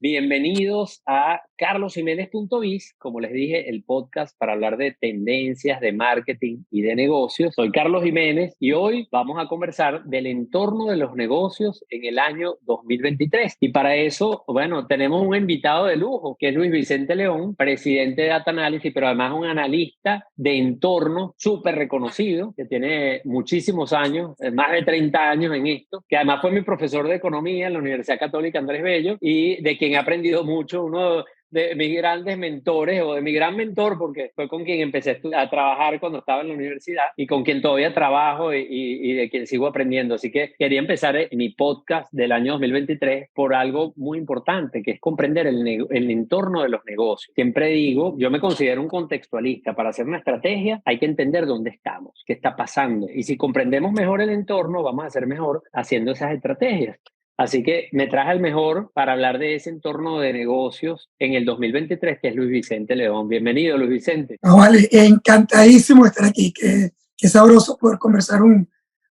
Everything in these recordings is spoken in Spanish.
Bienvenidos a carlosjimenez.biz, como les dije, el podcast para hablar de tendencias, de marketing y de negocios. Soy Carlos Jiménez y hoy vamos a conversar del entorno de los negocios en el año 2023. Y para eso, bueno, tenemos un invitado de lujo, que es Luis Vicente León, presidente de Data Analysis, pero además un analista de entorno súper reconocido, que tiene muchísimos años, más de 30 años en esto, que además fue mi profesor de economía en la Universidad Católica Andrés Bello y de quien he aprendido mucho, uno de mis grandes mentores o de mi gran mentor, porque fue con quien empecé a trabajar cuando estaba en la universidad y con quien todavía trabajo y de quien sigo aprendiendo. Así que quería empezar mi podcast del año 2023 por algo muy importante, que es comprender el entorno de los negocios. Siempre digo, yo me considero un contextualista. Para hacer una estrategia hay que entender dónde estamos, qué está pasando. Y si comprendemos mejor el entorno, vamos a ser mejor haciendo esas estrategias. Así que me traje al mejor para hablar de ese entorno de negocios en el 2023, que es Luis Vicente León. Bienvenido, Luis Vicente. No, vale, encantadísimo de estar aquí. Qué sabroso poder conversar un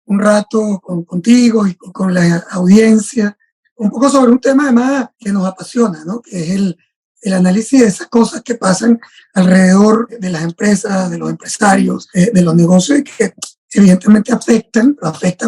rato contigo y con la audiencia, un poco sobre un tema además que nos apasiona, ¿no? Que es el análisis de esas cosas que pasan alrededor de las empresas, de los empresarios, de los negocios y que evidentemente afectan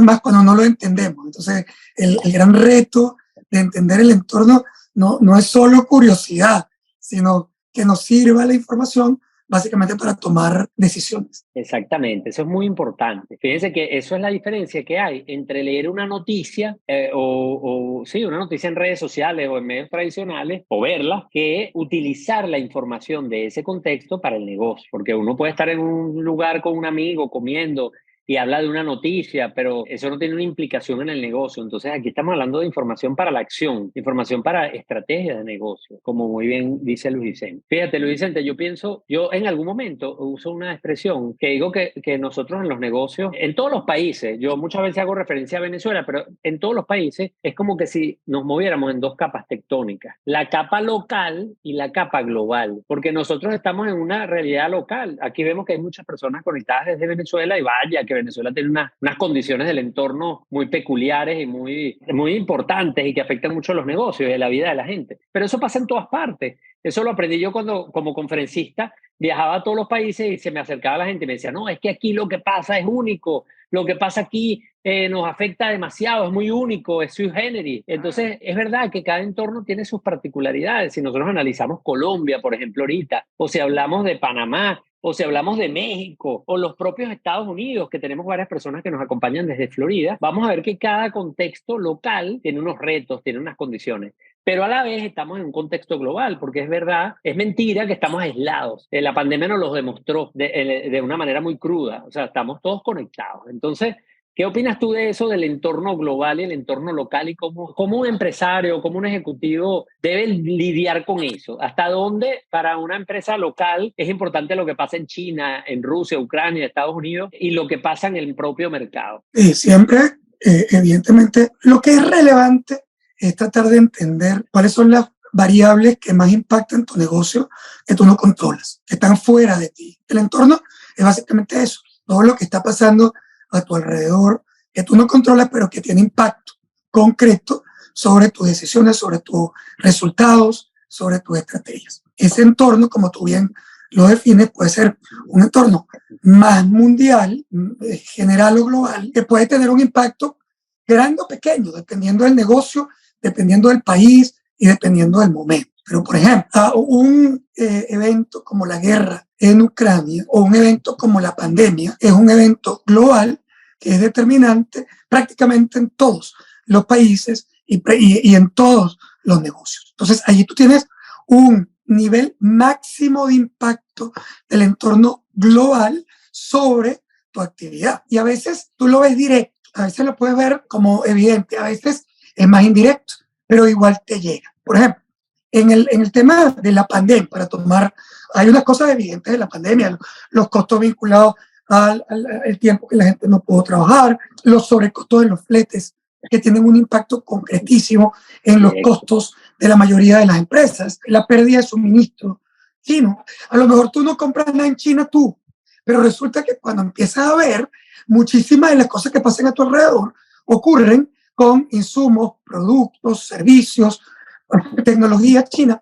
más cuando no lo entendemos. Entonces, el gran reto de entender el entorno no es solo curiosidad, sino que nos sirva la información básicamente para tomar decisiones. Exactamente, eso es muy importante. Fíjense que eso es la diferencia que hay entre leer una noticia sí, una noticia en redes sociales o en medios tradicionales o verla, que utilizar la información de ese contexto para el negocio. Porque uno puede estar en un lugar con un amigo comiendo y habla de una noticia, pero eso no tiene una implicación en el negocio. Entonces aquí estamos hablando de información para la acción, información para estrategias de negocio, como muy bien dice Luis Vicente. Fíjate, Luis Vicente, yo en algún momento uso una expresión que digo que nosotros en los negocios, en todos los países, yo muchas veces hago referencia a Venezuela, pero en todos los países es como que si nos moviéramos en dos capas tectónicas, la capa local y la capa global, porque nosotros estamos en una realidad local. Aquí vemos que hay muchas personas conectadas desde Venezuela y vaya que Venezuela tiene unas condiciones del entorno muy peculiares y muy importantes y que afectan mucho a los negocios y a la vida de la gente. Pero eso pasa en todas partes. Eso lo aprendí yo cuando, como conferencista, viajaba a todos los países y se me acercaba la gente y me decía, no, es que aquí lo que pasa es único, lo que pasa aquí nos afecta demasiado, es muy único, es sui generis. Entonces, es verdad que cada entorno tiene sus particularidades. Si nosotros analizamos Colombia, por ejemplo, ahorita, o si hablamos de Panamá, o si hablamos de México, o los propios Estados Unidos, que tenemos varias personas que nos acompañan desde Florida, vamos a ver que cada contexto local tiene unos retos, tiene unas condiciones. Pero a la vez estamos en un contexto global, porque es verdad, es mentira que estamos aislados. La pandemia nos lo demostró de una manera muy cruda. O sea, estamos todos conectados. Entonces, ¿qué opinas tú de eso, del entorno global y el entorno local y cómo un empresario, cómo un ejecutivo debe lidiar con eso? ¿Hasta dónde para una empresa local es importante lo que pasa en China, en Rusia, Ucrania, Estados Unidos y lo que pasa en el propio mercado? Siempre, evidentemente, lo que es relevante es tratar de entender cuáles son las variables que más impactan tu negocio que tú no controlas, que están fuera de ti. El entorno es básicamente eso, todo lo que está pasando a tu alrededor, que tú no controlas, pero que tiene impacto concreto sobre tus decisiones, sobre tus resultados, sobre tus estrategias. Ese entorno, como tú bien lo defines, puede ser un entorno más mundial, general o global, que puede tener un impacto grande o pequeño, dependiendo del negocio, dependiendo del país y dependiendo del momento. Pero, por ejemplo, un evento como la guerra en Ucrania o un evento como la pandemia es un evento global que es determinante prácticamente en todos los países y en todos los negocios. Entonces, allí tú tienes un nivel máximo de impacto del entorno global sobre tu actividad. Y a veces tú lo ves directo, a veces lo puedes ver como evidente, a veces es más indirecto, pero igual te llega. Por ejemplo, en el tema de la pandemia, hay unas cosas evidentes de la pandemia, los costos vinculados al tiempo que la gente no pudo trabajar, los sobrecostos de los fletes, que tienen un impacto concretísimo en los costos de la mayoría de las empresas, la pérdida de suministro chino. A lo mejor tú no compras nada en China tú, pero resulta que cuando empiezas a ver, muchísimas de las cosas que pasan a tu alrededor ocurren con insumos, productos, servicios, tecnología china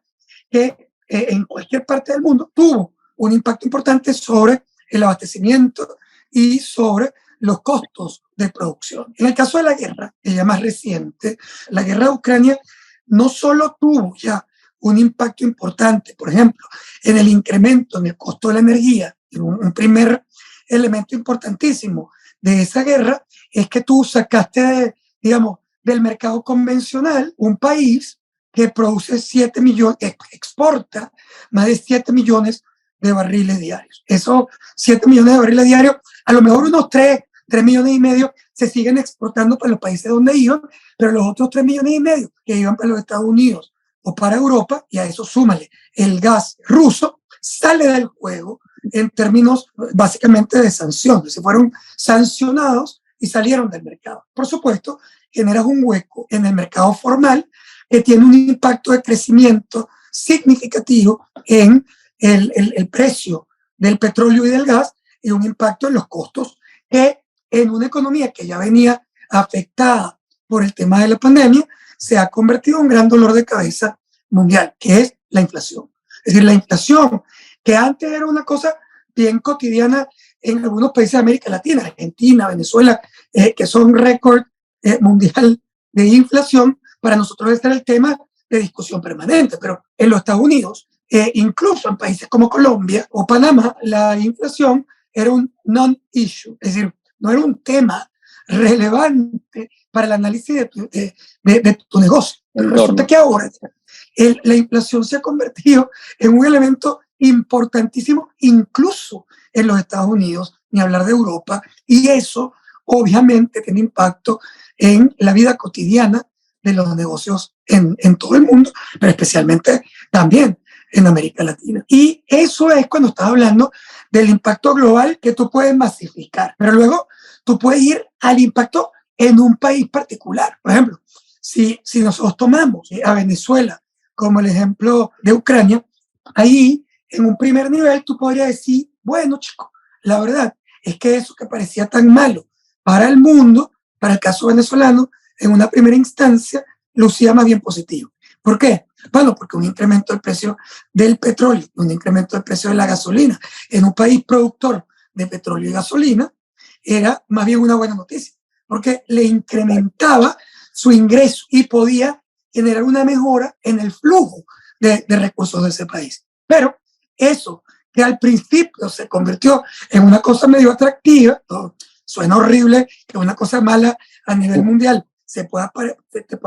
que en cualquier parte del mundo tuvo un impacto importante sobre el abastecimiento y sobre los costos de producción. En el caso de la guerra, ella más reciente, la guerra de Ucrania no solo tuvo ya un impacto importante, por ejemplo, en el incremento en el costo de la energía, un primer elemento importantísimo de esa guerra es que tú sacaste, digamos, del mercado convencional un país que produce 7 millones, exporta más de 7 millones de barriles diarios. Esos 7 millones de barriles diarios, a lo mejor unos 3 millones y medio se siguen exportando para los países donde iban, pero los otros 3 millones y medio que iban para los Estados Unidos o para Europa, y a eso súmale el gas ruso, sale del juego en términos básicamente de sanciones. Se fueron sancionados y salieron del mercado. Por supuesto, generas un hueco en el mercado formal que tiene un impacto de crecimiento significativo en el precio del petróleo y del gas y un impacto en los costos que en una economía que ya venía afectada por el tema de la pandemia se ha convertido en un gran dolor de cabeza mundial, que es la inflación. Es decir, la inflación, que antes era una cosa bien cotidiana en algunos países de América Latina, Argentina, Venezuela, que son récord mundial de inflación, para nosotros este era el tema de discusión permanente, pero en los Estados Unidos, incluso en países como Colombia o Panamá, la inflación era un non-issue, es decir, no era un tema relevante para el análisis de tu negocio. Pero resulta que ahora la inflación se ha convertido en un elemento importantísimo, incluso en los Estados Unidos, ni hablar de Europa, y eso obviamente tiene impacto en la vida cotidiana de los negocios en todo el mundo, pero especialmente también en América Latina. Y eso es cuando estás hablando del impacto global que tú puedes masificar, pero luego tú puedes ir al impacto en un país particular. Por ejemplo, si nosotros tomamos a Venezuela como el ejemplo de Ucrania, ahí en un primer nivel tú podrías decir, bueno, chico, la verdad es que eso que parecía tan malo para el mundo, para el caso venezolano, en una primera instancia lucía más bien positivo. ¿Por qué? Bueno, porque un incremento del precio del petróleo, un incremento del precio de la gasolina en un país productor de petróleo y gasolina era más bien una buena noticia, porque le incrementaba su ingreso y podía generar una mejora en el flujo de recursos de ese país. Pero eso que al principio se convirtió en una cosa medio atractiva, ¿no? Suena horrible que una cosa mala a nivel mundial te pueda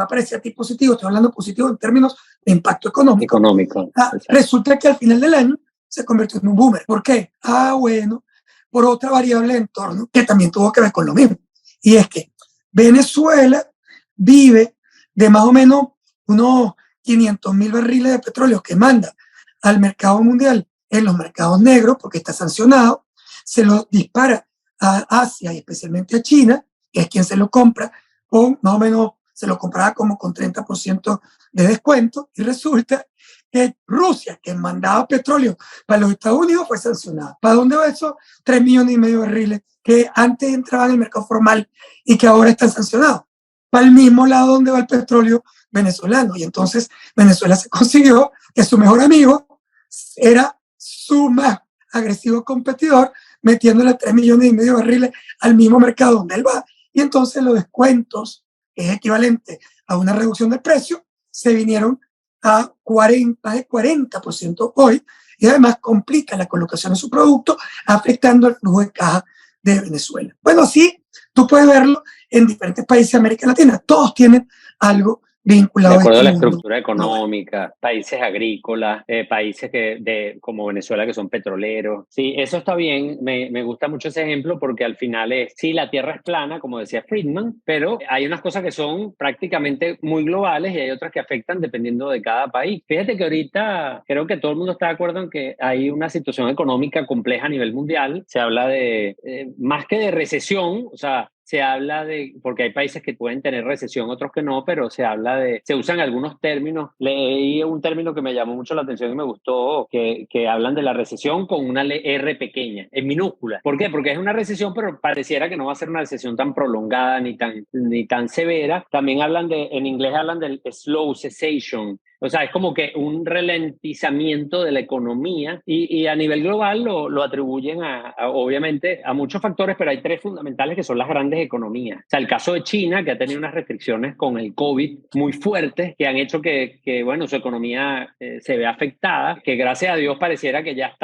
parecer a ti positivo, estoy hablando positivo en términos de impacto económico. Resulta que al final del año se convirtió en un boomer. ¿Por qué? Bueno, por otra variable de entorno que también tuvo que ver con lo mismo. Y es que Venezuela vive de más o menos unos 500.000 barriles de petróleo que manda al mercado mundial en los mercados negros porque está sancionado, se lo dispara a Asia y especialmente a China, que es quien se lo compra, con más o menos se lo compraba como con 30% de descuento, y resulta que Rusia, que mandaba petróleo para los Estados Unidos, fue sancionada. ¿Para dónde va esos 3 millones y medio de barriles que antes entraban en el mercado formal y que ahora están sancionados? Para el mismo lado donde va el petróleo venezolano. Y entonces Venezuela se consiguió que su mejor amigo era su más agresivo competidor, metiéndole 3 millones y medio de barriles al mismo mercado donde él va. Y entonces los descuentos, que es equivalente a una reducción del precio, se vinieron a 40% hoy, y además complica la colocación de su producto, afectando el flujo de caja de Venezuela. Bueno, sí, tú puedes verlo en diferentes países de América Latina, todos tienen algo vinculado de acuerdo a la estructura económica, países agrícolas, países como Venezuela que son petroleros. Sí, eso está bien, me gusta mucho ese ejemplo porque al final sí, la Tierra es plana, como decía Friedman, pero hay unas cosas que son prácticamente muy globales y hay otras que afectan dependiendo de cada país. Fíjate que ahorita creo que todo el mundo está de acuerdo en que hay una situación económica compleja a nivel mundial. Se habla de, más que de recesión, o sea, se habla de, porque hay países que pueden tener recesión, otros que no, pero se usan algunos términos. Leí un término que me llamó mucho la atención y me gustó, que hablan de la recesión con una R pequeña, en minúscula. ¿Por qué? Porque es una recesión, pero pareciera que no va a ser una recesión tan prolongada ni tan severa. También en inglés hablan del slow cessation, O sea, es como que un ralentizamiento de la economía y a nivel global lo atribuyen obviamente, a muchos factores, pero hay tres fundamentales que son las grandes economías. O sea, el caso de China, que ha tenido unas restricciones con el COVID muy fuertes, que han hecho que bueno, su economía se vea afectada, que gracias a Dios pareciera que ya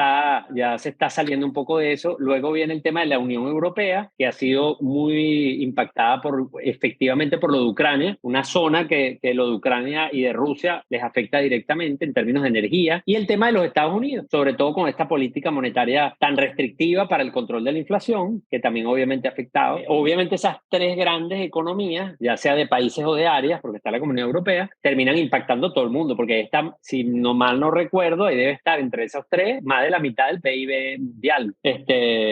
se está saliendo un poco de eso. Luego viene el tema de la Unión Europea, que ha sido muy impactada efectivamente por lo de Ucrania, una zona que lo de Ucrania y de Rusia les afecta directamente en términos de energía, y el tema de los Estados Unidos, sobre todo con esta política monetaria tan restrictiva para el control de la inflación, que también obviamente ha afectado. Obviamente esas tres grandes economías, ya sea de países o de áreas, porque está la Comunidad Europea, terminan impactando a todo el mundo, porque si no mal no recuerdo, ahí debe estar entre esos tres más de la mitad del PIB mundial.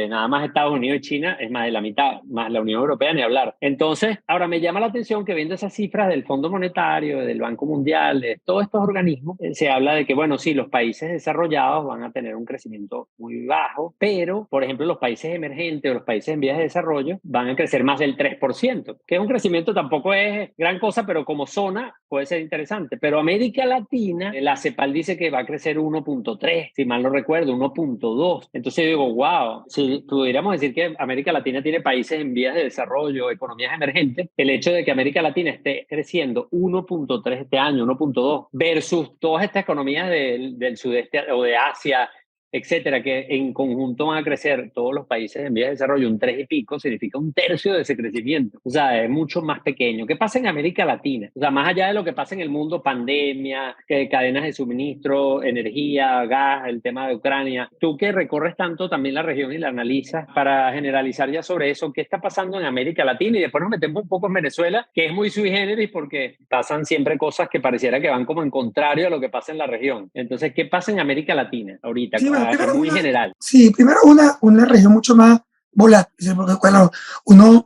Nada más Estados Unidos y China es más de la mitad, más la Unión Europea ni hablar. Entonces, ahora me llama la atención que viendo esas cifras del Fondo Monetario, del Banco Mundial, de todos estos organismos, se habla de que, bueno, sí, los países desarrollados van a tener un crecimiento muy bajo, pero, por ejemplo, los países emergentes o los países en vías de desarrollo van a crecer más del 3%, que es un crecimiento, tampoco es gran cosa, pero como zona puede ser interesante. Pero América Latina, la CEPAL dice que va a crecer 1.3, si mal no recuerdo, 1.2. Entonces yo digo, wow, si pudiéramos decir que América Latina tiene países en vías de desarrollo, economías emergentes, el hecho de que América Latina esté creciendo 1.3 este año, 1.2, versus todas estas economías del sudeste o de Asia, etcétera, que en conjunto van a crecer todos los países en vías de desarrollo un 3 y pico, significa un tercio de ese crecimiento. O sea, es mucho más pequeño. ¿Qué pasa en América Latina? O sea, más allá de lo que pasa en el mundo, pandemia, cadenas de suministro, energía, gas, el tema de Ucrania, tú que recorres tanto también la región y la analizas, para generalizar ya sobre eso, ¿qué está pasando en América Latina? Y después nos metemos un poco en Venezuela, que es muy sui generis porque pasan siempre cosas que pareciera que van como en contrario a lo que pasa en la región. Entonces, ¿qué pasa en América Latina ahorita? Sí, bueno, primero Muy general. Sí, primero una región mucho más volátil, porque bueno,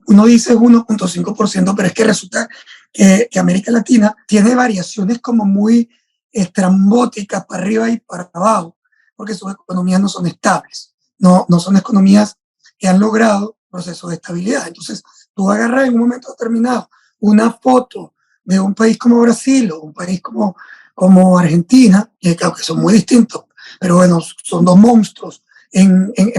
uno dice 1.5%, pero es que resulta que América Latina tiene variaciones como muy estrambóticas para arriba y para abajo, porque sus economías no son estables, no son economías que han logrado procesos de estabilidad. Entonces, tú agarras en un momento determinado una foto de un país como Brasil o un país como Argentina, que claro que son muy distintos, pero bueno, son dos monstruos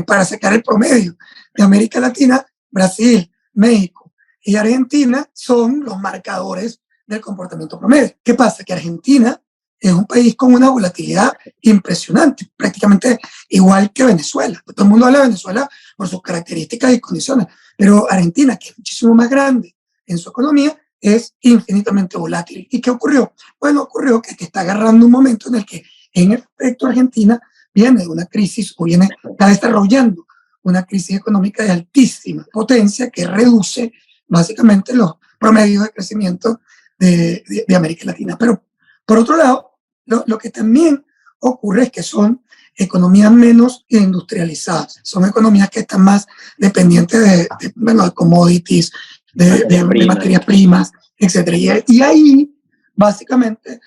para sacar el promedio de América Latina. Brasil, México y Argentina son los marcadores del comportamiento promedio. ¿Qué pasa? Que Argentina es un país con una volatilidad impresionante, prácticamente igual que Venezuela. Todo el mundo habla de Venezuela por sus características y condiciones, pero Argentina, que es muchísimo más grande en su economía, es infinitamente volátil. ¿Y qué ocurrió? Bueno, ocurrió que está agarrando un momento en el que, en efecto, Argentina viene de una crisis o está desarrollando una crisis económica de altísima potencia que reduce básicamente los promedios de crecimiento de América Latina. Pero, por otro lado, lo que también ocurre es que son economías menos industrializadas, son economías que están más dependientes de commodities, de materias primas, etc. Y ahí, básicamente,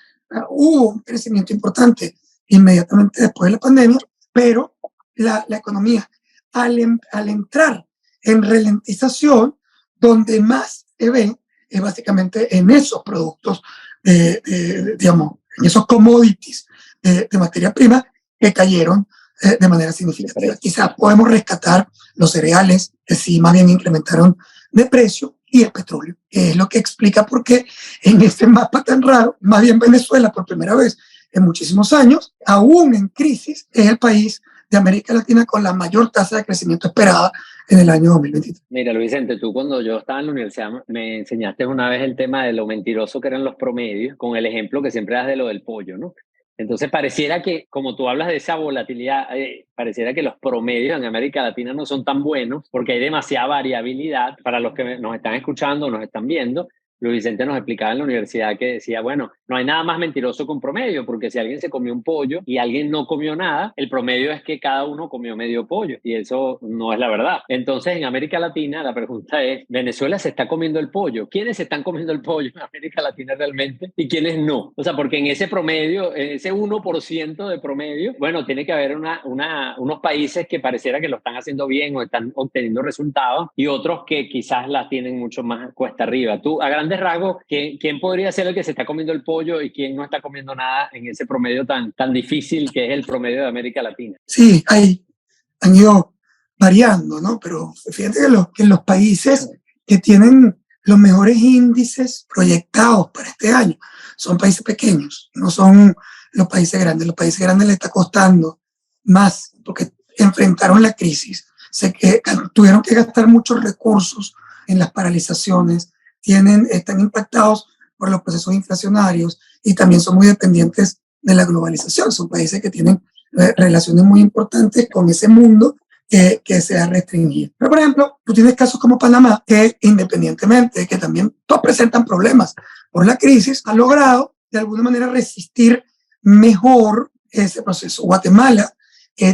hubo un crecimiento importante inmediatamente después de la pandemia, pero la economía, al entrar en ralentización, donde más se ve es básicamente en esos productos, digamos, en esos commodities de materia prima que cayeron de manera significativa. Quizás podemos rescatar los cereales, que sí más bien incrementaron de precio, y el petróleo, que es lo que explica por qué en este mapa tan raro, más bien Venezuela por primera vez en muchísimos años, aún en crisis, es el país de América Latina con la mayor tasa de crecimiento esperada en el año 2023. Mira, Luis Vicente, tú cuando yo estaba en la universidad me enseñaste una vez el tema de lo mentiroso que eran los promedios, con el ejemplo que siempre das de lo del pollo, ¿no? Entonces pareciera que, como tú hablas de esa volatilidad, pareciera que los promedios en América Latina no son tan buenos porque hay demasiada variabilidad. Para los que nos están escuchando, nos están viendo, Luis Vicente nos explicaba en la universidad que decía, bueno, no hay nada más mentiroso que un promedio, porque si alguien se comió un pollo y alguien no comió nada, el promedio es que cada uno comió medio pollo, y eso no es la verdad. Entonces, en América Latina, la pregunta es, ¿Venezuela se está comiendo el pollo? ¿Quiénes se están comiendo el pollo en América Latina realmente y quiénes no? O sea, porque en ese promedio, en ese 1% de promedio, bueno, tiene que haber unos países que pareciera que lo están haciendo bien o están obteniendo resultados, y otros que quizás la tienen mucho más cuesta arriba. Tú, a grandes grandes rasgos, ¿quién podría ser el que se está comiendo el pollo y quién no está comiendo nada en ese promedio tan difícil que es el promedio de América Latina? Sí, han ido variando, ¿no? Pero fíjate que los países que tienen los mejores índices proyectados para este año son países pequeños, no son los países grandes. Los países grandes les está costando más porque enfrentaron la crisis, tuvieron que gastar muchos recursos en las paralizaciones, están impactados por los procesos inflacionarios y también son muy dependientes de la globalización. Son países que tienen relaciones muy importantes con ese mundo que se ha restringido. Pero, por ejemplo, tú tienes casos como Panamá, que independientemente de que también todos presentan problemas por la crisis, ha logrado de alguna manera resistir mejor ese proceso. Guatemala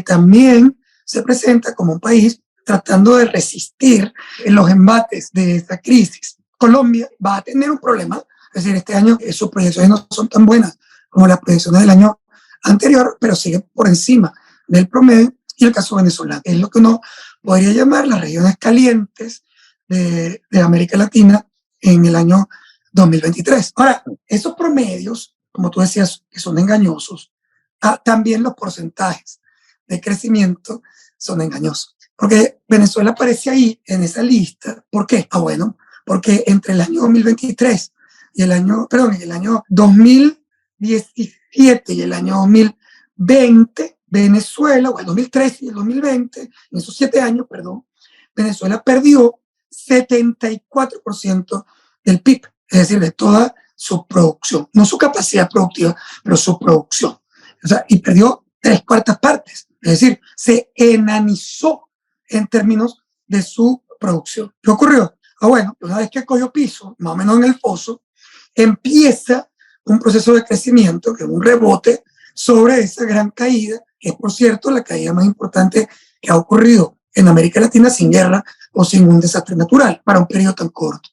también se presenta como un país tratando de resistir los embates de esta crisis. Colombia va a tener un problema, es decir, este año sus proyecciones no son tan buenas como las proyecciones del año anterior, pero sigue por encima del promedio. Y el caso venezolano es lo que uno podría llamar las regiones calientes de América Latina en el año 2023. Ahora, esos promedios, como tú decías, que son engañosos, también los porcentajes de crecimiento son engañosos. Porque Venezuela aparece ahí en esa lista. ¿Por qué? Bueno, porque entre el año 2023 y el año 2017 y el año 2020, Venezuela, o el 2013 y el 2020, en esos 7 años, Venezuela perdió 74% del PIB, es decir, de toda su producción, no su capacidad productiva, pero su producción. O sea, y perdió 3/4 partes, es decir, se enanizó en términos de su producción. ¿Qué ocurrió? Bueno, una vez que cogió piso, más o menos en el foso, empieza un proceso de crecimiento, que es un rebote sobre esa gran caída, que es, por cierto, la caída más importante que ha ocurrido en América Latina sin guerra o sin un desastre natural para un periodo tan corto.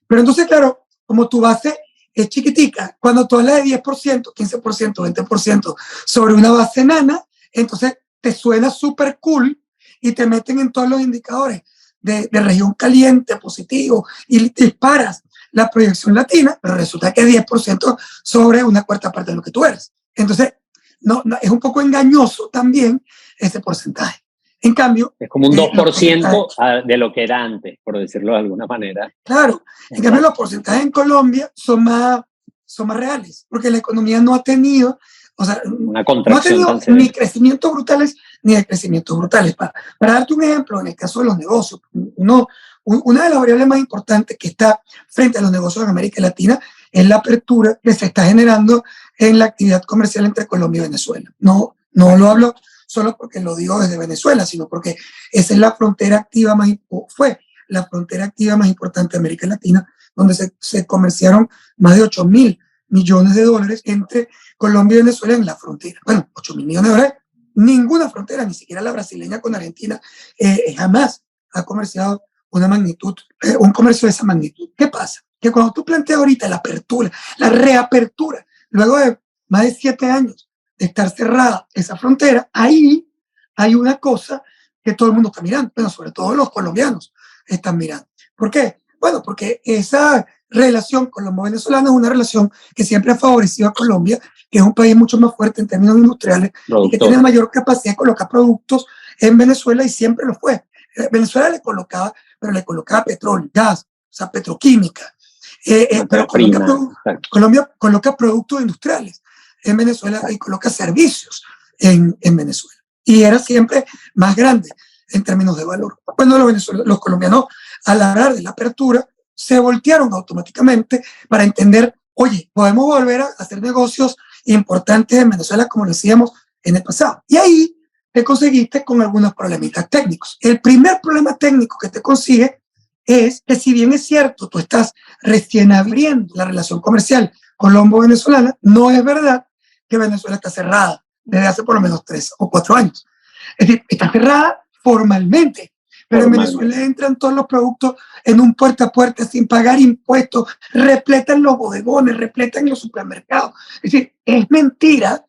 Pero entonces, claro, como tu base es chiquitica, cuando tú hablas de 10%, 15%, 20% sobre una base enana, entonces te suena súper cool y te meten en todos los indicadores de región caliente, positivo, y disparas la proyección latina, pero resulta que es 10% sobre una 1/4 parte de lo que tú eres. Entonces, no, es un poco engañoso también ese porcentaje. En cambio, es como un 2% de lo que era antes, por decirlo de alguna manera. Claro, en cambio los porcentajes en Colombia son más reales, porque la economía no ha tenido, una contracción, no ha tenido ni crecimientos brutales ni decrecimientos brutales. Para darte un ejemplo, en el caso de los negocios, una de las variables más importantes que está frente a los negocios en América Latina es la apertura que se está generando en la actividad comercial entre Colombia y Venezuela. No lo hablo solo porque lo digo desde Venezuela, sino porque esa es la frontera activa fue la frontera activa más importante de América Latina, donde se comerciaron más de 8.000 millones de dólares entre Colombia y Venezuela en la frontera. Bueno, 8.000 millones de dólares, ninguna frontera, ni siquiera la brasileña con Argentina, jamás ha comerciado un comercio de esa magnitud. ¿Qué pasa? Que cuando tú planteas ahorita la apertura, la reapertura, luego de más de 7 años de estar cerrada esa frontera, ahí hay una cosa que todo el mundo está mirando, pero sobre todo los colombianos están mirando. ¿Por qué? Bueno, porque esa relación colombo-venezolana es una relación que siempre ha favorecido a Colombia, que es un país mucho más fuerte en términos industriales y que tiene mayor capacidad de colocar productos en Venezuela, y siempre lo fue. Venezuela le colocaba petróleo, gas, o sea, petroquímica. Pero Colombia coloca productos industriales en Venezuela y coloca servicios en Venezuela. Y era siempre más grande en términos de valor. Cuando los colombianos, al hablar de la apertura, se voltearon automáticamente para entender, oye, podemos volver a hacer negocios importantes en Venezuela como lo hacíamos en el pasado. Y ahí te conseguiste con algunos problemitas técnicos. El primer problema técnico que te consigue es que, si bien es cierto, tú estás recién abriendo la relación comercial colombo-venezolana, no es verdad que Venezuela está cerrada desde hace por lo menos 3 o 4 años. Es decir, está cerrada formalmente, pero en Venezuela entran todos los productos en un puerta a puerta sin pagar impuestos, repletan los bodegones, repletan los supermercados. Es decir, es mentira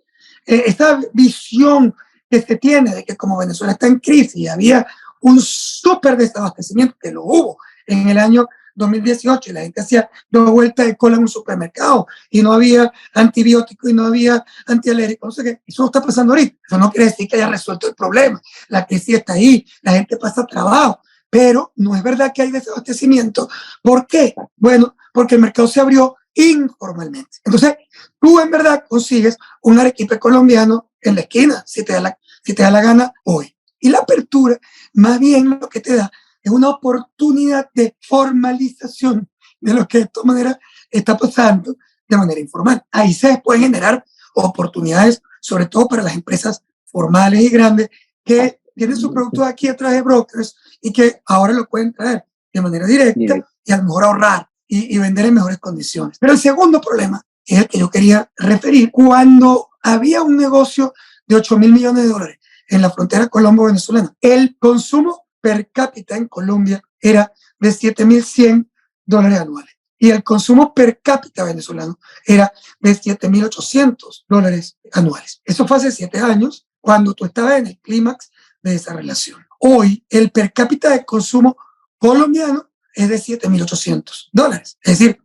esta visión que se tiene de que como Venezuela está en crisis y había un súper desabastecimiento, que lo hubo en el año 2018 y la gente hacía 2 vueltas de cola en un supermercado y no había antibióticos y no había antialérgicos, no sé qué. Eso no está pasando ahorita. Eso no quiere decir que haya resuelto el problema. La crisis está ahí, la gente pasa trabajo, pero no es verdad que hay desabastecimiento. ¿Por qué? Bueno, porque el mercado se abrió informalmente. Entonces, tú en verdad consigues un arequipe colombiano en la esquina, si te da la gana hoy. Y la apertura, más bien lo que te da es una oportunidad de formalización de lo que de todas maneras está pasando de manera informal. Ahí se pueden generar oportunidades, sobre todo para las empresas formales y grandes que tienen sus productos aquí a través de brokers y que ahora lo pueden traer de manera directa y a lo mejor ahorrar y vender en mejores condiciones. Pero el segundo problema es el que yo quería referir. Cuando había un negocio de 8.000 millones de dólares en la frontera colombo-venezolana, el consumo per cápita en Colombia era de 7.100 dólares anuales y el consumo per cápita venezolano era de 7.800 dólares anuales. Eso fue hace 7 años, cuando tú estabas en el clímax de esa relación. Hoy, el per cápita de consumo colombiano es de 7.800 dólares. Es decir,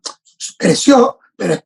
creció, pero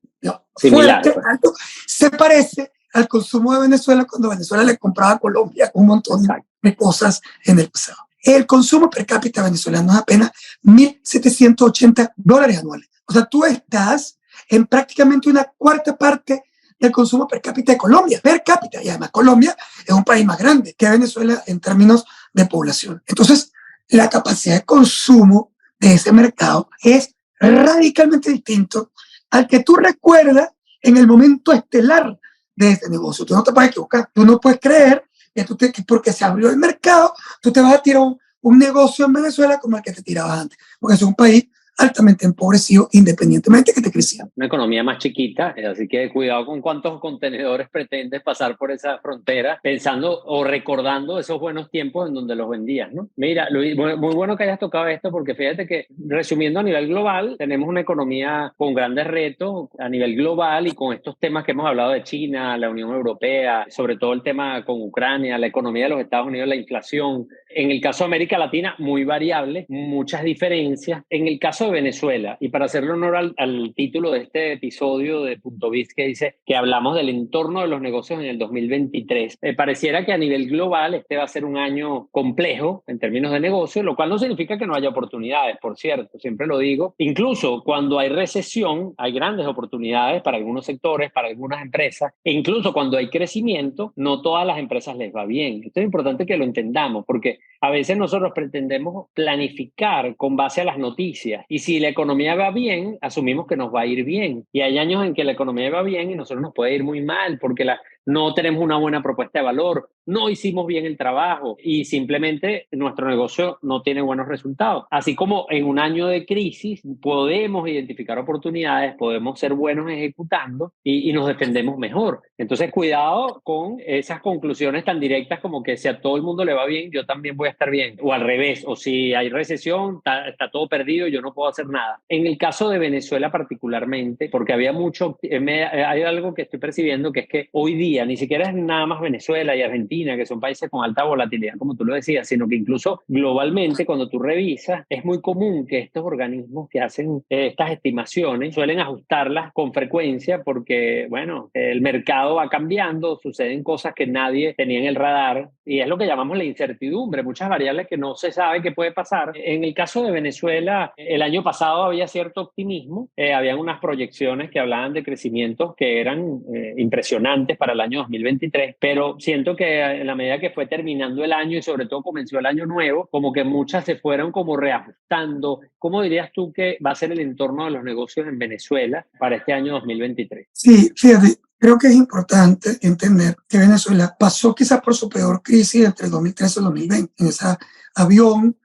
similar, fuerte, alto. Se parece al consumo de Venezuela cuando Venezuela le compraba a Colombia un montón de cosas en el pasado. El consumo per cápita venezolano es apenas 1.780 dólares anuales. O sea, tú estás en prácticamente una cuarta parte del consumo per cápita de Colombia, per cápita. Y además Colombia es un país más grande que Venezuela en términos de población. Entonces, la capacidad de consumo de ese mercado es radicalmente distinto al que tú recuerdas en el momento estelar de ese negocio. Tú no te puedes equivocar. Tú no puedes creer que porque se abrió el mercado, tú te vas a tirar un negocio en Venezuela como el que te tirabas antes. Porque es un país altamente empobrecido, independientemente que te creciera. Una economía más chiquita, así que cuidado con cuántos contenedores pretendes pasar por esa frontera, pensando o recordando esos buenos tiempos en donde los vendías, ¿no? Mira, Luis, muy bueno que hayas tocado esto, porque fíjate que, resumiendo a nivel global, tenemos una economía con grandes retos a nivel global y con estos temas que hemos hablado de China, la Unión Europea, sobre todo el tema con Ucrania, la economía de los Estados Unidos, la inflación. En el caso de América Latina, muy variable, muchas diferencias. En el caso de Venezuela, y para hacerle honor al título de este episodio de Punto Biz, que dice que hablamos del entorno de los negocios en el 2023, pareciera que a nivel global este va a ser un año complejo en términos de negocio, lo cual no significa que no haya oportunidades, por cierto, siempre lo digo. Incluso cuando hay recesión, hay grandes oportunidades para algunos sectores, para algunas empresas, e incluso cuando hay crecimiento, no todas las empresas les va bien. Esto es importante que lo entendamos, porque a veces nosotros pretendemos planificar con base a las noticias y si la economía va bien, asumimos que nos va a ir bien. Y hay años en que la economía va bien y nosotros nos puede ir muy mal porque no tenemos una buena propuesta de valor, no hicimos bien el trabajo y simplemente nuestro negocio no tiene buenos resultados. Así como en un año de crisis podemos identificar oportunidades, podemos ser buenos ejecutando y nos defendemos mejor. Entonces, cuidado con esas conclusiones tan directas como que si a todo el mundo le va bien, yo también voy a estar bien. O al revés, o si hay recesión, está todo perdido, yo no puedo hacer nada. En el caso de Venezuela particularmente, porque había mucho, hay algo que estoy percibiendo que es que hoy día ni siquiera es nada más Venezuela y Argentina, que son países con alta volatilidad, como tú lo decías, sino que incluso globalmente, cuando tú revisas, es muy común que estos organismos que hacen estas estimaciones suelen ajustarlas con frecuencia porque, bueno, el mercado va cambiando, suceden cosas que nadie tenía en el radar y es lo que llamamos la incertidumbre, muchas variables que no se sabe qué puede pasar. En el caso de Venezuela, el año pasado había cierto optimismo, habían unas proyecciones que hablaban de crecimientos que eran impresionantes para el año 2023, pero siento que en la medida que fue terminando el año y sobre todo comenzó el año nuevo, como que muchas se fueron como reajustando. ¿Cómo dirías tú que va a ser el entorno de los negocios en Venezuela para este año 2023? Sí, fíjate, creo que es importante entender que Venezuela pasó quizás por su peor crisis entre el 2013 y el 2020. En ese avión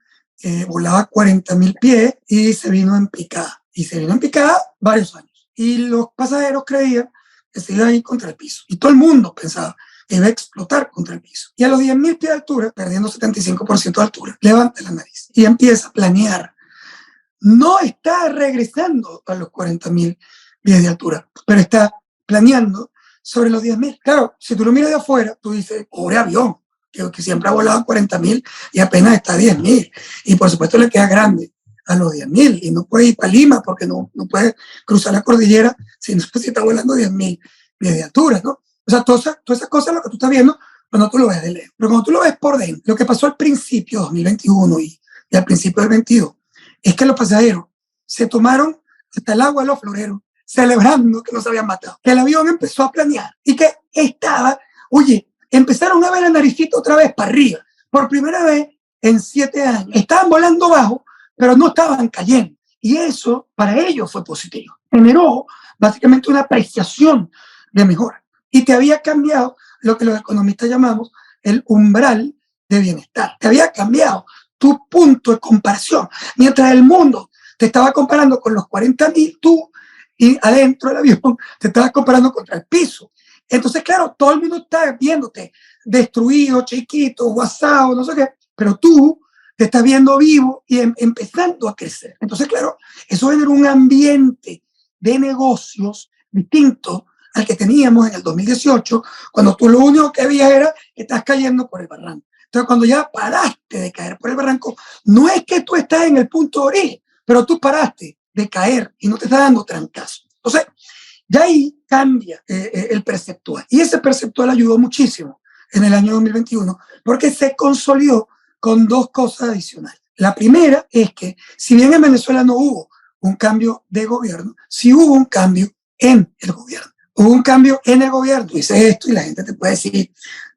volaba 40.000 pies y se vino en picada. Y se vino en picada varios años. Y los pasajeros creían que se iba a ir contra el piso. Y todo el mundo pensaba que iba a explotar contra el piso. Y a los 10.000 pies de altura, perdiendo 75% de altura, levanta la nariz y empieza a planear. No está regresando a los 40.000 pies de altura, pero está planeando sobre los 10.000. Claro, si tú lo miras de afuera, tú dices, pobre avión, que siempre ha volado a 40.000 y apenas está a 10.000. Y por supuesto le queda grande a los 10.000 y no puedes ir para Lima porque no puedes cruzar la cordillera si está volando 10.000 pies de altura, ¿no? O sea, todas esas cosas, lo que tú estás viendo, cuando tú lo ves de lejos. Pero cuando tú lo ves por dentro, lo que pasó al principio de 2021 y al principio del 22, es que los pasajeros se tomaron hasta el agua de los floreros, celebrando que no se habían matado, que el avión empezó a planear y que empezaron a ver la naricita otra vez para arriba, por primera vez en 7 años. Estaban volando bajo, pero no estaban cayendo. Y eso para ellos fue positivo. Generó básicamente una apreciación de mejora. Y te había cambiado lo que los economistas llamamos el umbral de bienestar. Te había cambiado tu punto de comparación. Mientras el mundo te estaba comparando con los 40.000, tú y adentro del avión te estabas comparando contra el piso. Entonces, claro, todo el mundo está viéndote destruido, chiquito, guasado, no sé qué, pero tú te estás viendo vivo y empezando a crecer. Entonces, claro, eso genera un ambiente de negocios distinto al que teníamos en el 2018, cuando tú lo único que veías era que estás cayendo por el barranco. Entonces, cuando ya paraste de caer por el barranco, no es que tú estás en el punto de origen, pero tú paraste de caer y no te estás dando trancazo. Entonces, ya ahí cambia el perceptual. Y ese perceptual ayudó muchísimo en el año 2021 porque se consolidó con 2 cosas adicionales. La primera es que, si bien en Venezuela no hubo un cambio de gobierno, sí hubo un cambio en el gobierno. Hubo un cambio en el gobierno. Dice esto y la gente te puede decir,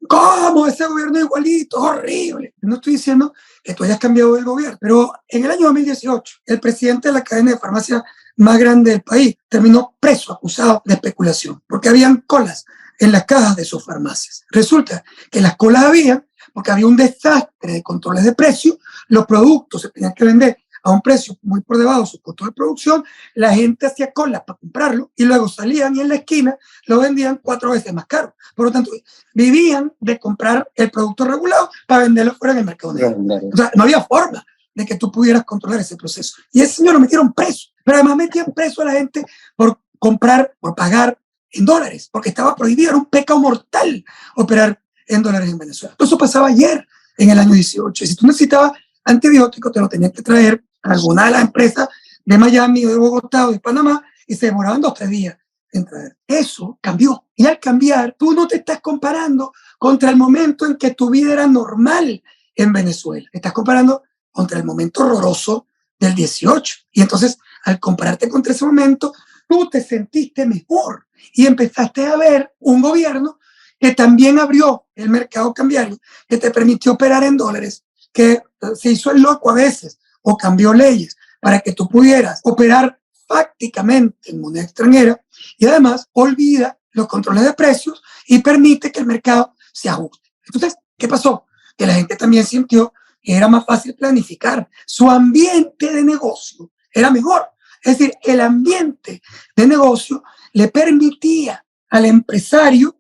¿cómo ese gobierno es igualito? Horrible. No estoy diciendo que tú hayas cambiado el gobierno, pero en el año 2018, el presidente de la cadena de farmacia más grande del país terminó preso, acusado de especulación, porque habían colas en las cajas de sus farmacias. Resulta que las colas habían porque había un desastre de controles de precios, los productos se tenían que vender a un precio muy por debajo de su costo de producción, la gente hacía colas para comprarlo y luego salían y en la esquina lo vendían 4 veces más caro. Por lo tanto, vivían de comprar el producto regulado para venderlo fuera en el mercado negro. O sea, no había forma de que tú pudieras controlar ese proceso. Y ese señor lo metieron preso, pero además metían preso a la gente por comprar, por pagar en dólares, porque estaba prohibido, era un pecado mortal operar en dólares en Venezuela. Todo eso pasaba ayer, en el año 18. Y si tú necesitabas antibióticos, te lo tenían que traer a alguna de las empresas de Miami o de Bogotá o de Panamá y se demoraban 2 o 3 días en traer. Eso cambió. Y al cambiar, tú no te estás comparando contra el momento en que tu vida era normal en Venezuela. Te estás comparando contra el momento horroroso del 18. Y entonces, al compararte contra ese momento, tú te sentiste mejor y empezaste a ver un gobierno que también abrió el mercado cambiario, que te permitió operar en dólares, que se hizo el loco a veces o cambió leyes para que tú pudieras operar fácticamente en moneda extranjera y además olvida los controles de precios y permite que el mercado se ajuste. Entonces, ¿qué pasó? Que la gente también sintió que era más fácil planificar. Su ambiente de negocio era mejor. Es decir, el ambiente de negocio le permitía al empresario,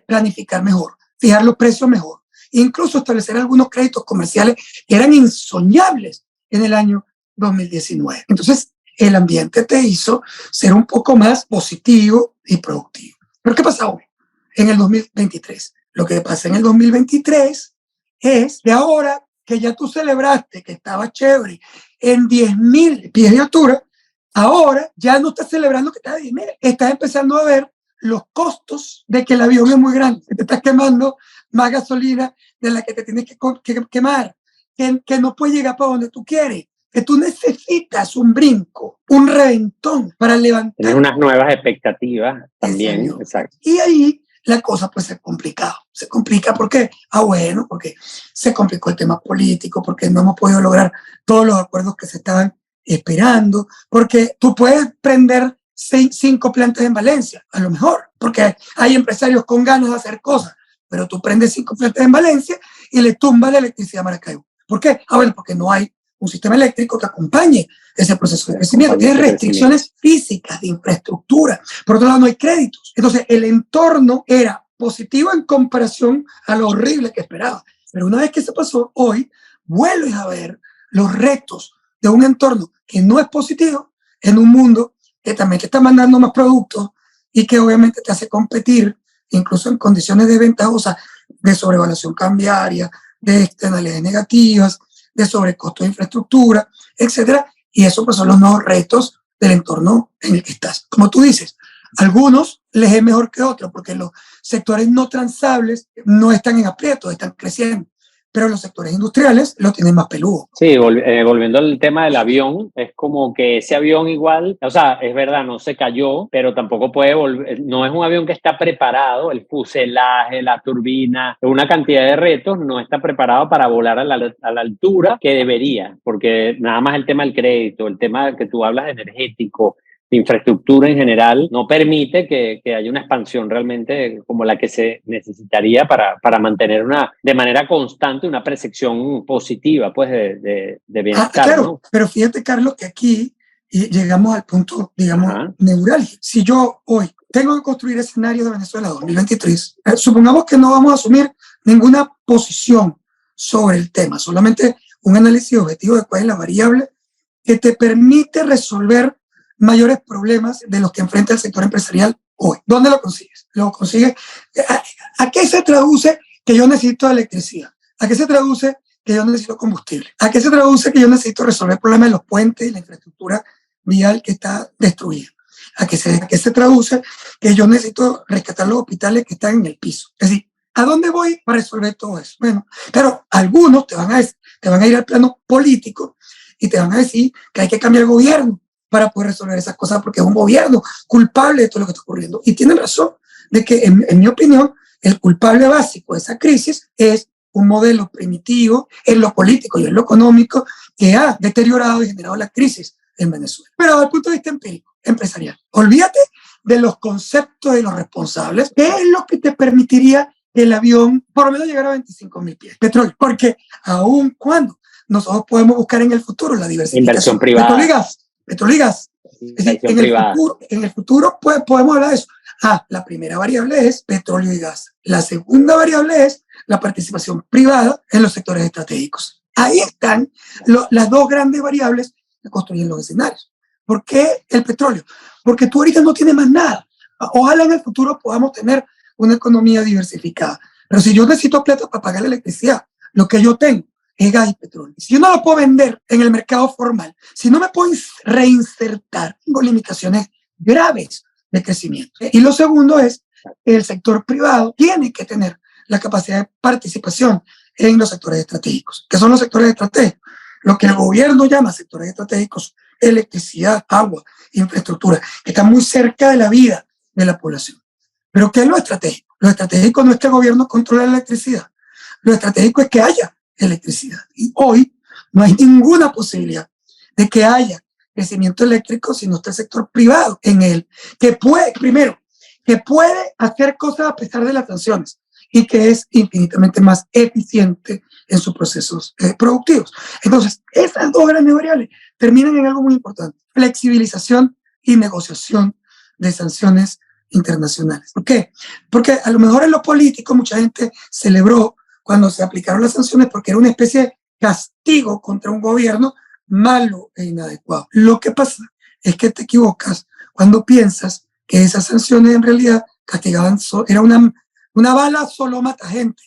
planificar mejor, fijar los precios mejor, incluso establecer algunos créditos comerciales que eran insoñables en el año 2019. Entonces, el ambiente te hizo ser un poco más positivo y productivo. ¿Pero qué pasa hoy, en el 2023? Lo que pasa en el 2023 es de ahora que ya tú celebraste que estaba chévere en 10.000 pies de altura, ahora ya no estás celebrando que estás a 10.000, estás empezando a ver los costos de que el avión es muy grande, que te estás quemando más gasolina de la que te tienes que quemar, que no puedes llegar para donde tú quieres, que tú necesitas un brinco, un reventón para levantar. Tienes unas nuevas expectativas también, exacto. Y ahí la cosa pues se complica. Se complica porque, porque se complicó el tema político, porque no hemos podido lograr todos los acuerdos que se estaban esperando, porque tú puedes prender 5 plantas en Valencia, a lo mejor, porque hay empresarios con ganas de hacer cosas, pero tú prendes 5 plantas en Valencia y le tumbas la electricidad a Maracaibo. ¿Por qué? Porque no hay un sistema eléctrico que acompañe ese proceso de crecimiento. Tiene restricciones físicas de infraestructura. Por otro lado, no hay créditos. Entonces, el entorno era positivo en comparación a lo horrible que esperaba. Pero una vez que se pasó, hoy vuelves a ver los retos de un entorno que no es positivo en un mundo que también te está mandando más productos y que obviamente te hace competir, incluso en condiciones desventajosas de sobrevaluación cambiaria, de externalidades negativas, de sobrecosto de infraestructura, etcétera. Y eso pues son los nuevos retos del entorno en el que estás. Como tú dices, algunos les es mejor que otros porque los sectores no transables no están en aprieto, están creciendo, pero los sectores industriales lo tienen más peludo. Sí, volviendo al tema del avión, es como que ese avión igual, o sea, es verdad, no se cayó, pero tampoco puede volver, no es un avión que está preparado, el fuselaje, la turbina, una cantidad de retos, no está preparado para volar a la altura que debería, porque nada más el tema del crédito, el tema que tú hablas energético, de infraestructura en general, no permite que haya una expansión realmente como la que se necesitaría para mantener de manera constante una percepción positiva pues de bienestar, Claro, ¿no? pero fíjate, Carlos, que aquí llegamos al punto, digamos, Ajá. neurálgico. Si yo hoy tengo que construir escenarios de Venezuela 2023, supongamos que no vamos a asumir ninguna posición sobre el tema, solamente un análisis objetivo de cuál es la variable que te permite resolver mayores problemas de los que enfrenta el sector empresarial hoy. ¿Dónde lo consigues? Lo consigues. ¿A qué se traduce que yo necesito electricidad? ¿A qué se traduce que yo necesito combustible? ¿A qué se traduce que yo necesito resolver el problema de los puentes y la infraestructura vial que está destruida? ¿A qué se traduce que yo necesito rescatar los hospitales que están en el piso? Es decir, ¿a dónde voy para resolver todo eso? Bueno, pero algunos te van a ir al plano político y te van a decir que hay que cambiar el gobierno para poder resolver esas cosas porque es un gobierno culpable de todo lo que está ocurriendo. Y tienen razón de que, en mi opinión, el culpable básico de esa crisis es un modelo primitivo en lo político y en lo económico que ha deteriorado y generado la crisis en Venezuela. Pero desde el punto de vista empírico, empresarial, olvídate de los conceptos de los responsables, ¿qué es lo que te permitiría que el avión por lo menos llegara a 25.000 pies? Petróleo, porque aun cuando nosotros podemos buscar en el futuro la diversificación. Inversión privada. Petróleo y gas. Es decir, en el futuro pues, podemos hablar de eso. La primera variable es petróleo y gas. La segunda variable es la participación privada en los sectores estratégicos. Ahí están las dos grandes variables que construyen los escenarios. ¿Por qué el petróleo? Porque tú ahorita no tienes más nada. Ojalá en el futuro podamos tener una economía diversificada. Pero si yo necesito plata para pagar la electricidad, lo que yo tengo es gas y petróleo. Si yo no lo puedo vender en el mercado formal, si no me puedo reinsertar, tengo limitaciones graves de crecimiento. Y lo segundo es, el sector privado tiene que tener la capacidad de participación en los sectores estratégicos. ¿Qué son los sectores estratégicos? Lo que el gobierno llama sectores estratégicos, electricidad, agua, infraestructura, que están muy cerca de la vida de la población. ¿Pero qué es lo estratégico? Lo estratégico no es que el gobierno controle la electricidad. Lo estratégico es que haya electricidad. Y hoy no hay ninguna posibilidad de que haya crecimiento eléctrico si no está el sector privado en él, que puede, primero, que puede hacer cosas a pesar de las sanciones y que es infinitamente más eficiente en sus procesos productivos. Entonces, esas dos grandes variables terminan en algo muy importante: flexibilización y negociación de sanciones internacionales. ¿Por qué? Porque a lo mejor en lo político mucha gente celebró cuando se aplicaron las sanciones porque era una especie de castigo contra un gobierno malo e inadecuado. Lo que pasa es que te equivocas cuando piensas que esas sanciones en realidad castigaban, era una bala solo mata gente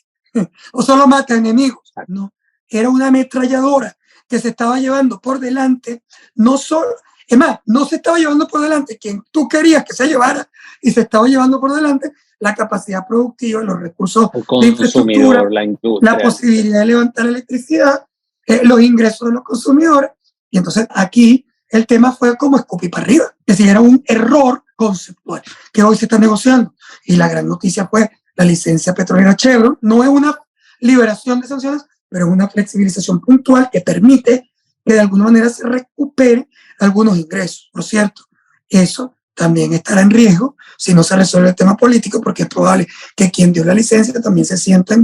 o solo mata enemigos. No, era una ametralladora que se estaba llevando por delante, no solo, es más, no se estaba llevando por delante quien tú querías que se llevara, y se estaba llevando por delante la capacidad productiva, los recursos de infraestructura, la posibilidad de levantar electricidad, los ingresos de los consumidores. Y entonces aquí el tema fue como escupir para arriba. Es decir, era un error conceptual que hoy se está negociando. Y la gran noticia fue la licencia petrolera Chevron. No es una liberación de sanciones, pero es una flexibilización puntual que permite que de alguna manera se recupere algunos ingresos. Por cierto, eso también estará en riesgo si no se resuelve el tema político, porque es probable que quien dio la licencia también se sienta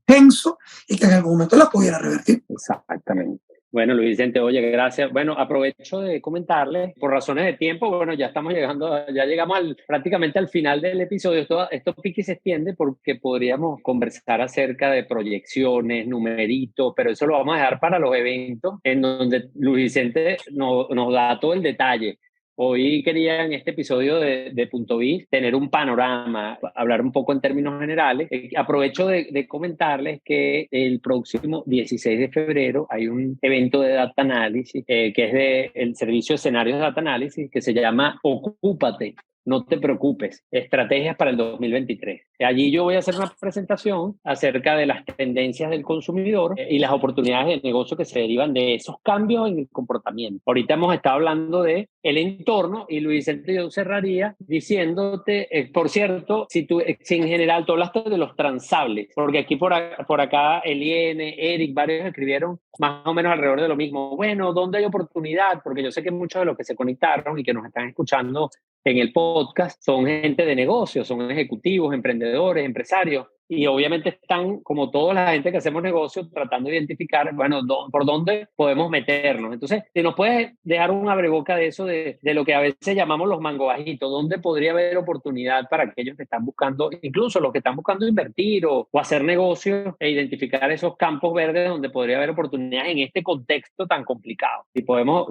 tenso y que en algún momento la pudiera revertir. Exactamente. Bueno, Luis Vicente, oye, gracias. Bueno, aprovecho de comentarles, por razones de tiempo, bueno, ya estamos ya llegamos prácticamente al final del episodio. Esto pique y se extiende porque podríamos conversar acerca de proyecciones, numeritos, pero eso lo vamos a dejar para los eventos en donde Luis Vicente nos da todo el detalle. Hoy quería en este episodio de Punto Biz tener un panorama, hablar un poco en términos generales. Aprovecho de comentarles que el próximo 16 de febrero hay un evento de Data Analysis, que es del servicio de escenarios de Data Analysis, que se llama Ocúpate. No te preocupes, estrategias para el 2023. Allí yo voy a hacer una presentación acerca de las tendencias del consumidor y las oportunidades de negocio que se derivan de esos cambios en el comportamiento. Ahorita hemos estado hablando de el entorno y Luis Vicente yo cerraría diciéndote, por cierto, si en general tú hablaste de los transables, porque aquí por acá Eliene, Eric, varios escribieron más o menos alrededor de lo mismo. Bueno, ¿dónde hay oportunidad? Porque yo sé que muchos de los que se conectaron y que nos están escuchando en el podcast son gente de negocios, son ejecutivos, emprendedores, empresarios, y obviamente están, como toda la gente que hacemos negocios, tratando de identificar, bueno, por dónde podemos meternos. Entonces, si nos puedes dejar un abreboca de eso, de lo que a veces llamamos los mango bajitos, ¿dónde podría haber oportunidad para aquellos que están buscando, incluso los que están buscando invertir o hacer negocios, e identificar esos campos verdes donde podría haber oportunidades en este contexto tan complicado? Si podemos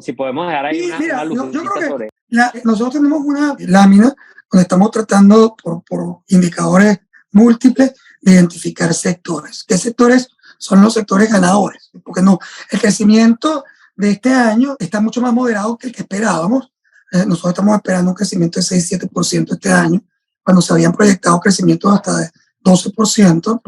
dejar ahí una lucecita sobre eso. Nosotros tenemos una lámina donde estamos tratando por indicadores múltiples de identificar sectores. ¿Qué sectores son los sectores ganadores? Porque no, el crecimiento de este año está mucho más moderado que el que esperábamos. Nosotros estamos esperando un crecimiento de 6-7% este año, cuando se habían proyectado crecimientos hasta de 12%,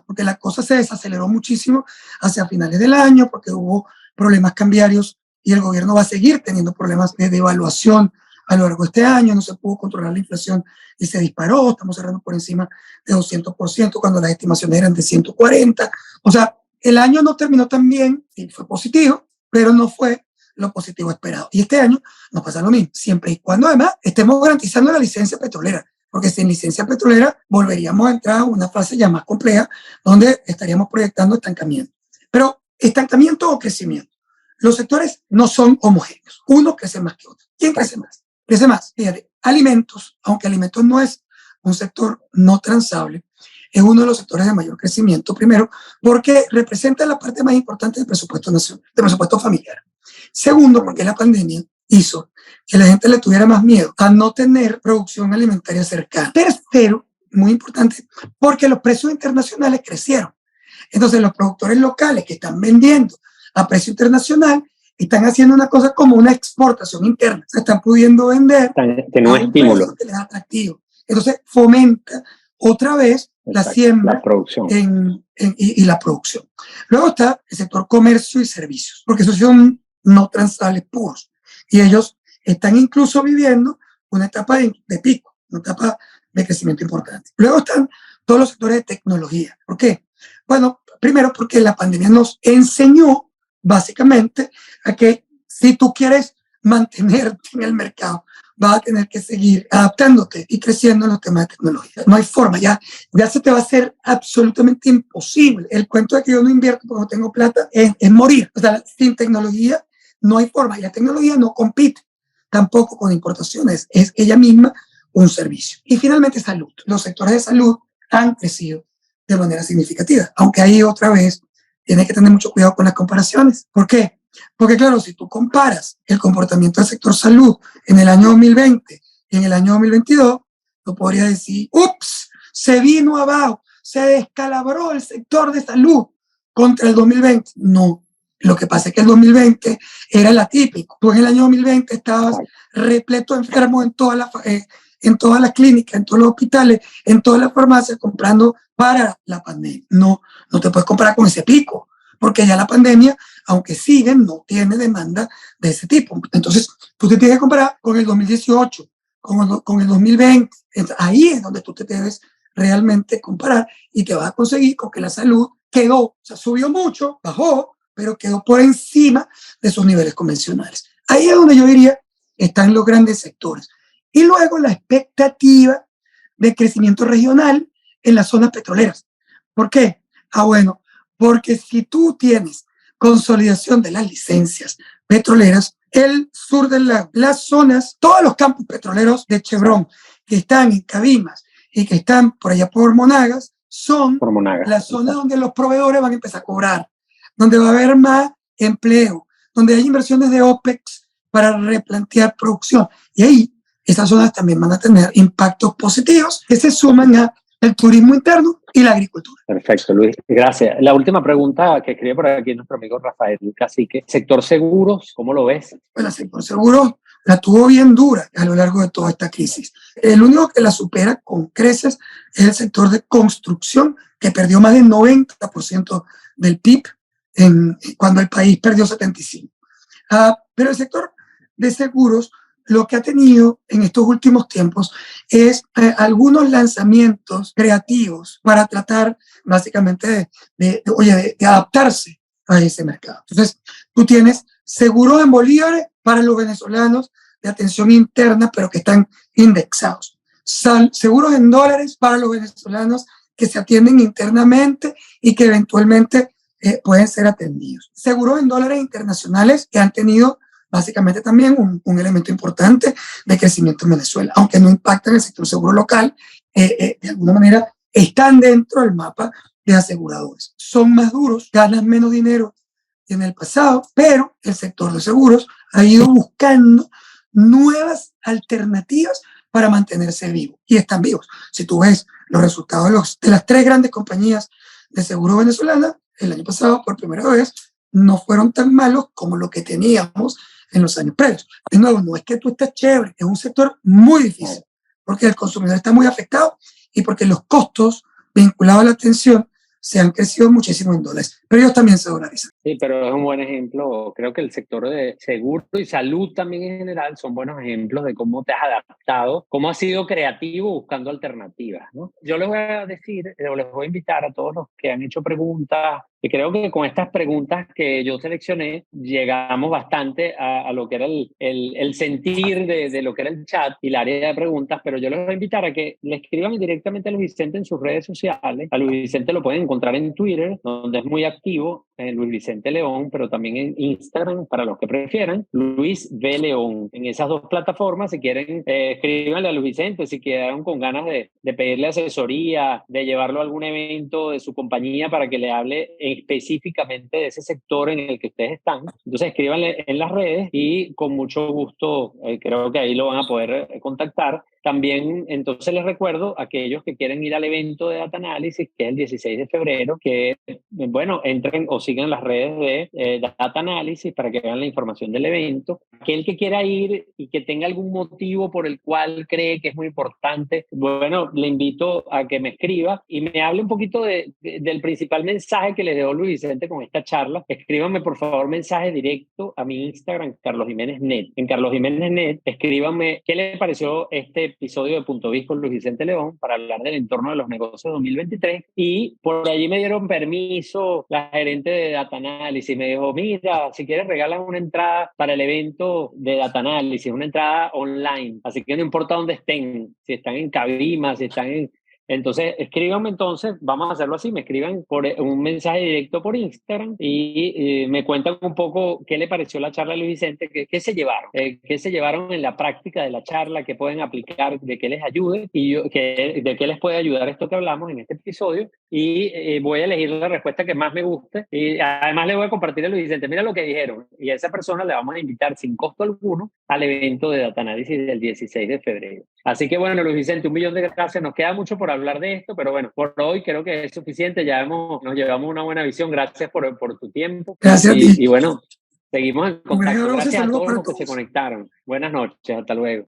porque la cosa se desaceleró muchísimo hacia finales del año, porque hubo problemas cambiarios y el gobierno va a seguir teniendo problemas de devaluación a lo largo de este año. No se pudo controlar la inflación y se disparó. Estamos cerrando por encima de 200% cuando las estimaciones eran de 140%. O sea, el año no terminó tan bien, y fue positivo, pero no fue lo positivo esperado. Y este año nos pasa lo mismo, siempre y cuando además estemos garantizando la licencia petrolera, porque sin licencia petrolera volveríamos a entrar a una fase ya más compleja donde estaríamos proyectando estancamiento. Pero estancamiento o crecimiento. Los sectores no son homogéneos. Uno crece más que otro. ¿Quién crece más? Crece más. Fíjate, alimentos, aunque alimentos no es un sector no transable, es uno de los sectores de mayor crecimiento, primero, porque representa la parte más importante del presupuesto nacional, del presupuesto familiar. Segundo, porque la pandemia hizo que la gente le tuviera más miedo a no tener producción alimentaria cercana. Tercero, muy importante, porque los precios internacionales crecieron. Entonces, los productores locales que están vendiendo a precio internacional están haciendo una cosa como una exportación interna. Se están pudiendo vender que no es estímulo, que les es atractivo. Entonces, fomenta otra vez la siembra, la producción y la producción. Luego está el sector comercio y servicios, porque esos son no transables puros. Y ellos están incluso viviendo una etapa de pico, una etapa de crecimiento importante. Luego están todos los sectores de tecnología. ¿Por qué? Bueno, primero porque la pandemia nos enseñó básicamente a que si tú quieres mantenerte en el mercado, vas a tener que seguir adaptándote y creciendo en los temas de tecnología. No hay forma, ya se te va a hacer absolutamente imposible. El cuento de que yo no invierto porque no tengo plata es morir. O sea, sin tecnología no hay forma. Y la tecnología no compite tampoco con importaciones. Es ella misma un servicio. Y finalmente salud. Los sectores de salud han crecido de manera significativa, aunque ahí otra vez tienes que tener mucho cuidado con las comparaciones. ¿Por qué? Porque claro, si tú comparas el comportamiento del sector salud en el año 2020 y en el año 2022, tú podrías decir, ups, se vino abajo, se descalabró el sector de salud contra el 2020. No, lo que pasa es que el 2020 era el atípico. Tú en el año 2020 estabas repleto de enfermos en todas las clínicas, en todos los hospitales, en todas las farmacias comprando para la pandemia. No te puedes comparar con ese pico, porque ya la pandemia, aunque sigue, no tiene demanda de ese tipo. Entonces, tú te tienes que comparar con el 2018, con el 2020. Entonces, ahí es donde tú te debes realmente comparar y te vas a conseguir con que la salud quedó, o sea, subió mucho, bajó, pero quedó por encima de sus niveles convencionales. Ahí es donde yo diría están los grandes sectores. Y luego la expectativa de crecimiento regional en las zonas petroleras. ¿Por qué? Bueno, porque si tú tienes consolidación de las licencias petroleras, el sur de las zonas, todos los campos petroleros de Chevron que están en Cabimas y que están por allá por Monagas, son las zonas donde los proveedores van a empezar a cobrar, donde va a haber más empleo, donde hay inversiones de OPEX para replantear producción. Y ahí estas zonas también van a tener impactos positivos que se suman a el turismo interno y la agricultura. Perfecto, Luis. Gracias. La última pregunta que escribe por aquí nuestro amigo Rafael Cacique. Sector seguros, ¿cómo lo ves? Bueno, el sector seguros la tuvo bien dura a lo largo de toda esta crisis. El único que la supera con creces es el sector de construcción, que perdió más del 90% del PIB cuando el país perdió 75%. Pero el sector de seguros lo que ha tenido en estos últimos tiempos es algunos lanzamientos creativos para tratar básicamente de adaptarse a ese mercado. Entonces, tú tienes seguros en bolívares para los venezolanos de atención interna, pero que están indexados. Seguros en dólares para los venezolanos que se atienden internamente y que eventualmente pueden ser atendidos. Seguros en dólares internacionales que han tenido básicamente también un elemento importante de crecimiento en Venezuela, aunque no impactan el sector seguro local, de alguna manera están dentro del mapa de aseguradores. Son más duros, ganan menos dinero que en el pasado, pero el sector de seguros ha ido buscando nuevas alternativas para mantenerse vivo, y están vivos. Si tú ves los resultados de las 3 grandes compañías de seguro venezolanas, el año pasado, por primera vez, no fueron tan malos como lo que teníamos en los años previos. De nuevo, no es que tú estés chévere, es un sector muy difícil, porque el consumidor está muy afectado y porque los costos vinculados a la atención se han crecido muchísimo en dólares, pero ellos también se dolarizan. Sí, pero es un buen ejemplo. Creo que el sector de seguro y salud también en general son buenos ejemplos de cómo te has adaptado, cómo has sido creativo buscando alternativas, ¿no? Yo les voy a decir, o les voy a invitar a todos los que han hecho preguntas, y creo que con estas preguntas que yo seleccioné llegamos bastante a lo que era el sentir de lo que era el chat y el área de preguntas, pero yo les voy a invitar a que le escriban directamente a Luis Vicente en sus redes sociales. A Luis Vicente lo pueden encontrar en Twitter, donde es muy activo, Luis Vicente León, pero también en Instagram, para los que prefieran, Luis V. León. En esas 2 plataformas, si quieren, escríbanle a Luis Vicente, si quedaron con ganas de pedirle asesoría, de llevarlo a algún evento de su compañía para que le hable específicamente de ese sector en el que ustedes están. Entonces, escríbanle en las redes y con mucho gusto, creo que ahí lo van a poder contactar. También, entonces les recuerdo a aquellos que quieren ir al evento de Data Analysis, que es el 16 de febrero, que, bueno, entren o sigan las redes de Data Analysis para que vean la información del evento. Aquel que quiera ir y que tenga algún motivo por el cual cree que es muy importante, bueno, le invito a que me escriba y me hable un poquito del principal mensaje que les dejó Luis Vicente con esta charla. Escríbanme, por favor, mensaje directo a mi Instagram, Carlos Jiménez Net. En Carlos Jiménez Net, escríbanme qué les pareció este episodio de Punto Biz con Luis Vicente León para hablar del entorno de los negocios 2023, y por allí me dieron permiso la gerente de Data Analysis, me dijo, mira, si quieres regalan una entrada para el evento de Data Analysis, una entrada online, así que no importa dónde estén, si están en Cabima, si están en... Entonces, escríbanme entonces, vamos a hacerlo así, me escriban por un mensaje directo por Instagram y me cuentan un poco qué le pareció la charla de Luis Vicente, qué se llevaron en la práctica de la charla, qué pueden aplicar, de qué les ayude y de qué les puede ayudar esto que hablamos en este episodio, y voy a elegir la respuesta que más me guste y además le voy a compartir a Luis Vicente, mira lo que dijeron, y a esa persona le vamos a invitar sin costo alguno al evento de Data Analysis del 16 de febrero. Así que bueno, Luis Vicente, 1.000.000 de gracias, nos queda mucho por hablar de esto, pero bueno, por hoy creo que es suficiente, ya nos llevamos una buena visión, gracias por tu tiempo. Gracias a ti. Y bueno, seguimos en contacto. Gracias Gracias a todos para los que se conectaron. Buenas noches, hasta luego.